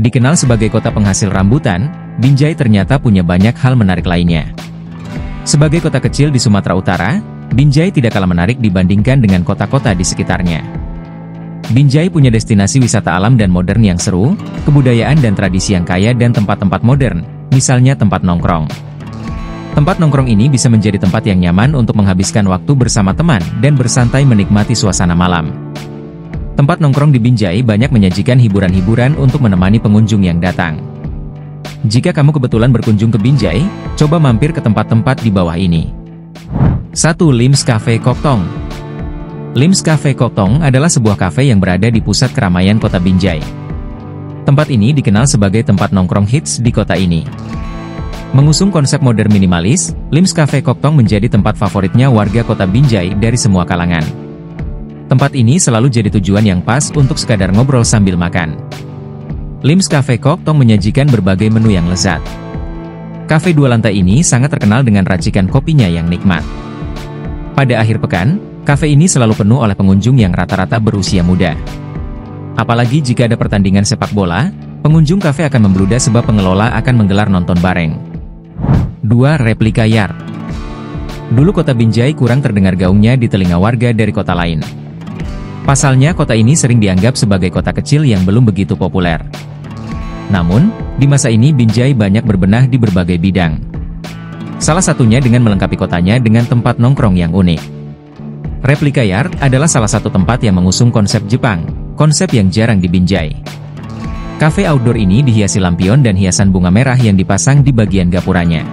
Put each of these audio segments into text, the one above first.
Dikenal sebagai kota penghasil rambutan, Binjai ternyata punya banyak hal menarik lainnya. Sebagai kota kecil di Sumatera Utara, Binjai tidak kalah menarik dibandingkan dengan kota-kota di sekitarnya. Binjai punya destinasi wisata alam dan modern yang seru, kebudayaan dan tradisi yang kaya dan tempat-tempat modern, misalnya tempat nongkrong. Tempat nongkrong ini bisa menjadi tempat yang nyaman untuk menghabiskan waktu bersama teman dan bersantai menikmati suasana malam. Tempat nongkrong di Binjai banyak menyajikan hiburan-hiburan untuk menemani pengunjung yang datang. Jika kamu kebetulan berkunjung ke Binjai, coba mampir ke tempat-tempat di bawah ini. 1. Lims Cafe Koktong. Lims Cafe Koktong adalah sebuah kafe yang berada di pusat keramaian kota Binjai. Tempat ini dikenal sebagai tempat nongkrong hits di kota ini. Mengusung konsep modern minimalis, Lims Cafe Koktong menjadi tempat favoritnya warga kota Binjai dari semua kalangan. Tempat ini selalu jadi tujuan yang pas untuk sekadar ngobrol sambil makan. Lims Cafe Koktong menyajikan berbagai menu yang lezat. Kafe 2 lantai ini sangat terkenal dengan racikan kopinya yang nikmat. Pada akhir pekan, kafe ini selalu penuh oleh pengunjung yang rata-rata berusia muda. Apalagi jika ada pertandingan sepak bola, pengunjung kafe akan membludak sebab pengelola akan menggelar nonton bareng. 2. Replika Yard. Dulu kota Binjai kurang terdengar gaungnya di telinga warga dari kota lain. Pasalnya kota ini sering dianggap sebagai kota kecil yang belum begitu populer. Namun, di masa ini Binjai banyak berbenah di berbagai bidang. Salah satunya dengan melengkapi kotanya dengan tempat nongkrong yang unik. Replika Yard adalah salah satu tempat yang mengusung konsep Jepang, konsep yang jarang di Binjai. Kafe outdoor ini dihiasi lampion dan hiasan bunga merah yang dipasang di bagian gapuranya.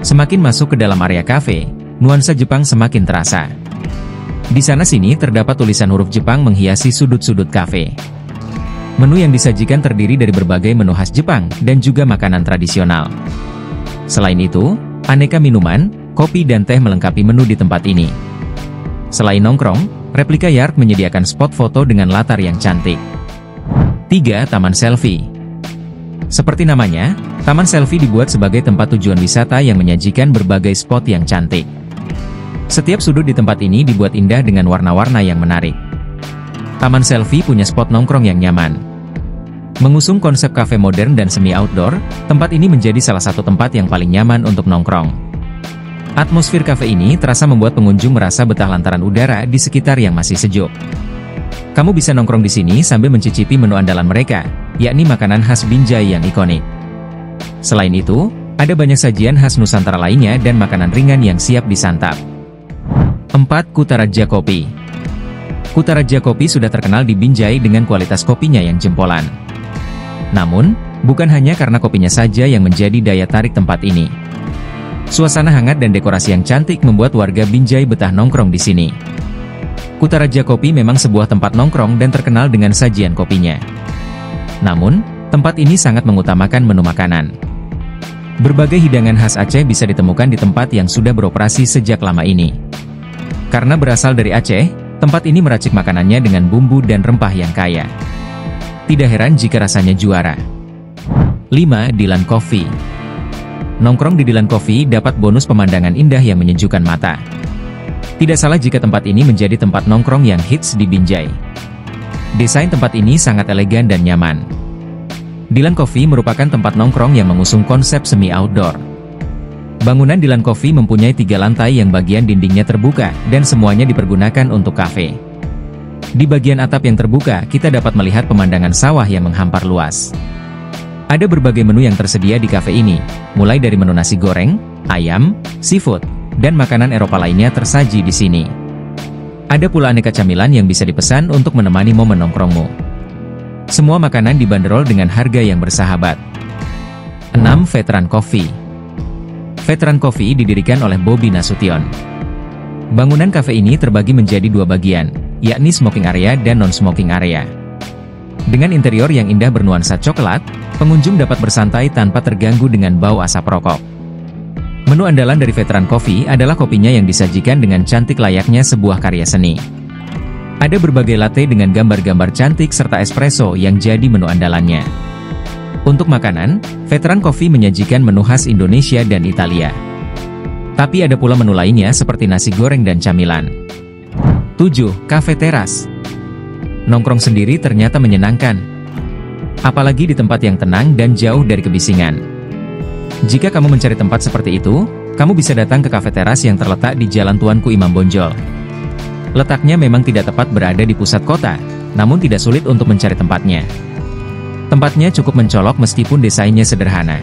Semakin masuk ke dalam area kafe, nuansa Jepang semakin terasa. Di sana-sini terdapat tulisan huruf Jepang menghiasi sudut-sudut kafe. Menu yang disajikan terdiri dari berbagai menu khas Jepang dan juga makanan tradisional. Selain itu, aneka minuman, kopi dan teh melengkapi menu di tempat ini. Selain nongkrong, Replika Yard menyediakan spot foto dengan latar yang cantik. 3. Taman Selfie. Seperti namanya, Taman Selfie dibuat sebagai tempat tujuan wisata yang menyajikan berbagai spot yang cantik. Setiap sudut di tempat ini dibuat indah dengan warna-warna yang menarik. Taman Selfie punya spot nongkrong yang nyaman. Mengusung konsep kafe modern dan semi-outdoor, tempat ini menjadi salah satu tempat yang paling nyaman untuk nongkrong. Atmosfer kafe ini terasa membuat pengunjung merasa betah lantaran udara di sekitar yang masih sejuk. Kamu bisa nongkrong di sini sambil mencicipi menu andalan mereka, yakni makanan khas Binjai yang ikonik. Selain itu, ada banyak sajian khas Nusantara lainnya dan makanan ringan yang siap disantap. 4. Kutaraja Kopi. Kutaraja Kopi sudah terkenal di Binjai dengan kualitas kopinya yang jempolan. Namun, bukan hanya karena kopinya saja yang menjadi daya tarik tempat ini. Suasana hangat dan dekorasi yang cantik membuat warga Binjai betah nongkrong di sini. Kutaraja Kopi memang sebuah tempat nongkrong dan terkenal dengan sajian kopinya. Namun, tempat ini sangat mengutamakan menu makanan. Berbagai hidangan khas Aceh bisa ditemukan di tempat yang sudah beroperasi sejak lama ini. Karena berasal dari Aceh, tempat ini meracik makanannya dengan bumbu dan rempah yang kaya. Tidak heran jika rasanya juara. 5. Dilan Coffee. Nongkrong di Dilan Coffee dapat bonus pemandangan indah yang menyejukkan mata. Tidak salah jika tempat ini menjadi tempat nongkrong yang hits di Binjai. Desain tempat ini sangat elegan dan nyaman. Dilan Coffee merupakan tempat nongkrong yang mengusung konsep semi-outdoor. Bangunan Dilan Coffee mempunyai 3 lantai yang bagian dindingnya terbuka dan semuanya dipergunakan untuk kafe. Di bagian atap yang terbuka, kita dapat melihat pemandangan sawah yang menghampar luas. Ada berbagai menu yang tersedia di kafe ini, mulai dari menu nasi goreng, ayam, seafood, dan makanan Eropa lainnya tersaji di sini. Ada pula aneka camilan yang bisa dipesan untuk menemani momen nongkrongmu. Semua makanan dibanderol dengan harga yang bersahabat. 6. Veteran Coffee. Veteran Coffee didirikan oleh Bobi Nasution. Bangunan kafe ini terbagi menjadi 2 bagian, yakni smoking area dan non-smoking area. Dengan interior yang indah bernuansa coklat, pengunjung dapat bersantai tanpa terganggu dengan bau asap rokok. Menu andalan dari Veteran Coffee adalah kopinya yang disajikan dengan cantik layaknya sebuah karya seni. Ada berbagai latte dengan gambar-gambar cantik serta espresso yang jadi menu andalannya. Untuk makanan, Veteran Coffee menyajikan menu khas Indonesia dan Italia. Tapi ada pula menu lainnya seperti nasi goreng dan camilan. 7. Cafe Teras. Nongkrong sendiri ternyata menyenangkan. apalagi di tempat yang tenang dan jauh dari kebisingan. Jika kamu mencari tempat seperti itu, kamu bisa datang ke kafe teras yang terletak di Jalan Tuanku Imam Bonjol. Letaknya memang tidak tepat berada di pusat kota, namun tidak sulit untuk mencari tempatnya. Tempatnya cukup mencolok meskipun desainnya sederhana.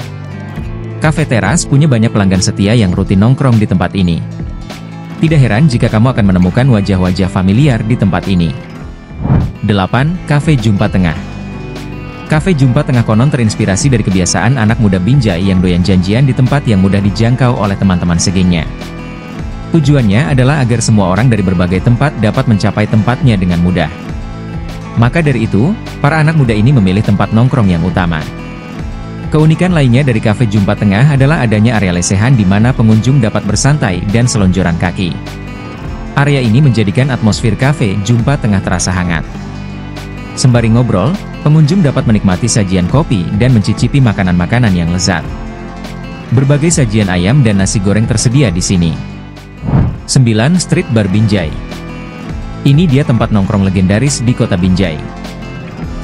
Kafe teras punya banyak pelanggan setia yang rutin nongkrong di tempat ini. Tidak heran jika kamu akan menemukan wajah-wajah familiar di tempat ini. 8. Kafe Jumpa Tengah. Kafe Jumpa Tengah konon terinspirasi dari kebiasaan anak muda Binjai yang doyan janjian di tempat yang mudah dijangkau oleh teman-teman segengnya. Tujuannya adalah agar semua orang dari berbagai tempat dapat mencapai tempatnya dengan mudah. Maka dari itu, para anak muda ini memilih tempat nongkrong yang utama. Keunikan lainnya dari Kafe Jumpa Tengah adalah adanya area lesehan di mana pengunjung dapat bersantai dan selonjoran kaki. Area ini menjadikan atmosfer Kafe Jumpa Tengah terasa hangat. Sembari ngobrol, pengunjung dapat menikmati sajian kopi dan mencicipi makanan-makanan yang lezat. Berbagai sajian ayam dan nasi goreng tersedia di sini. 9. Street Bar Binjai. Ini dia tempat nongkrong legendaris di kota Binjai.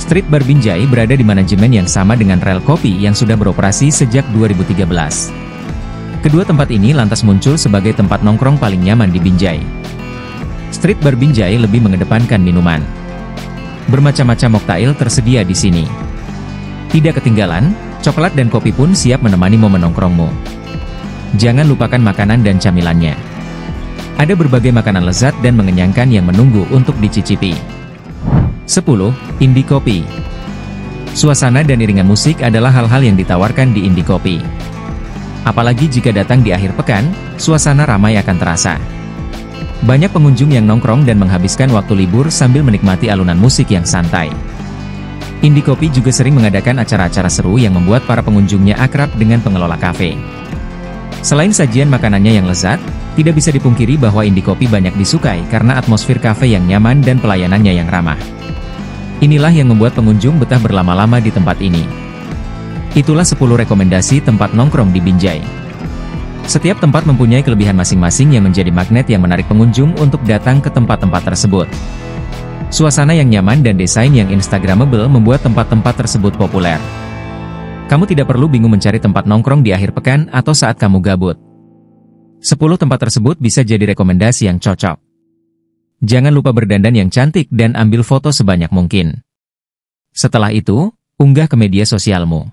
Street Bar Binjai berada di manajemen yang sama dengan Rel Kopi yang sudah beroperasi sejak 2013. Kedua tempat ini lantas muncul sebagai tempat nongkrong paling nyaman di Binjai. Street Bar Binjai lebih mengedepankan minuman. Bermacam-macam moktail tersedia di sini. Tidak ketinggalan, coklat dan kopi pun siap menemani momen nongkrongmu. Jangan lupakan makanan dan camilannya. Ada berbagai makanan lezat dan mengenyangkan yang menunggu untuk dicicipi. 10. Indie Kopi. Suasana dan iringan musik adalah hal-hal yang ditawarkan di Indie Kopi. Apalagi jika datang di akhir pekan, suasana ramai akan terasa. Banyak pengunjung yang nongkrong dan menghabiskan waktu libur sambil menikmati alunan musik yang santai. Indie Kopi juga sering mengadakan acara-acara seru yang membuat para pengunjungnya akrab dengan pengelola kafe. Selain sajian makanannya yang lezat, tidak bisa dipungkiri bahwa Indie Kopi banyak disukai karena atmosfer kafe yang nyaman dan pelayanannya yang ramah. Inilah yang membuat pengunjung betah berlama-lama di tempat ini. Itulah 10 rekomendasi tempat nongkrong di Binjai. Setiap tempat mempunyai kelebihan masing-masing yang menjadi magnet yang menarik pengunjung untuk datang ke tempat-tempat tersebut. Suasana yang nyaman dan desain yang instagramable membuat tempat-tempat tersebut populer. Kamu tidak perlu bingung mencari tempat nongkrong di akhir pekan atau saat kamu gabut. 10 tempat tersebut bisa jadi rekomendasi yang cocok. Jangan lupa berdandan yang cantik dan ambil foto sebanyak mungkin. Setelah itu, unggah ke media sosialmu.